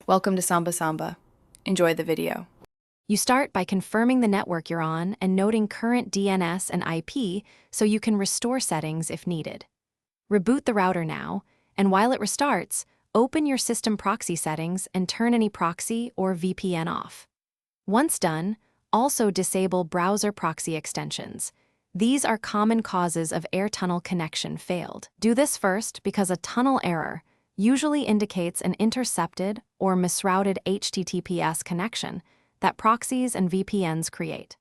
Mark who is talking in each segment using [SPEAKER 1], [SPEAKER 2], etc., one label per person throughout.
[SPEAKER 1] Welcome to Samba Samba. Enjoy the video.
[SPEAKER 2] You start by confirming the network you're on and noting current DNS and IP so you can restore settings if needed. Reboot the router now, and while it restarts, open your system proxy settings and turn any proxy or VPN off. Once done, also disable browser proxy extensions. These are common causes of air tunnel connection failed. Do this first because a tunnel error usually indicates an intercepted or misrouted HTTPS connection that proxies and VPNs create.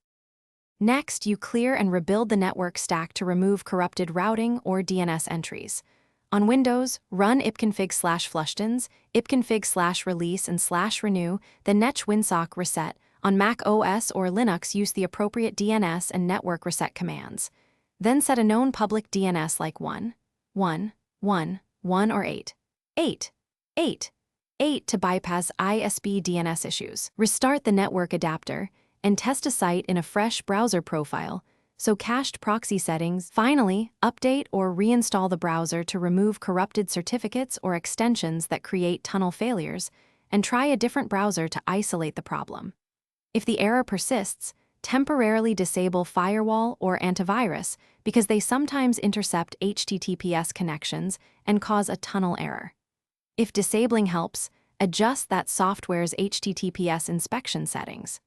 [SPEAKER 2] Next, you clear and rebuild the network stack to remove corrupted routing or DNS entries. On Windows, run ipconfig/flushtons, ipconfig/release and /renew, then netch winsock reset. On Mac OS or Linux, use the appropriate DNS and network reset commands. Then set a known public DNS like 1, 1, 1, 1 or 8, 8, 8, 8 to bypass ISP DNS issues. Restart the network adapter and test a site in a fresh browser profile, so cached proxy settings. Finally, update or reinstall the browser to remove corrupted certificates or extensions that create tunnel failures, and try a different browser to isolate the problem. If the error persists, temporarily disable firewall or antivirus because they sometimes intercept HTTPS connections and cause a tunnel error. If disabling helps, adjust that software's HTTPS inspection settings.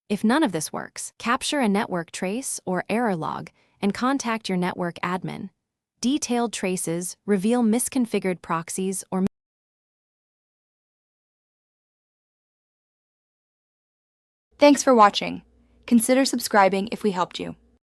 [SPEAKER 2] If none of this works, capture a network trace or error log and contact your network admin. Detailed traces reveal misconfigured proxies or
[SPEAKER 3] Thanks for watching. Consider subscribing if we helped you.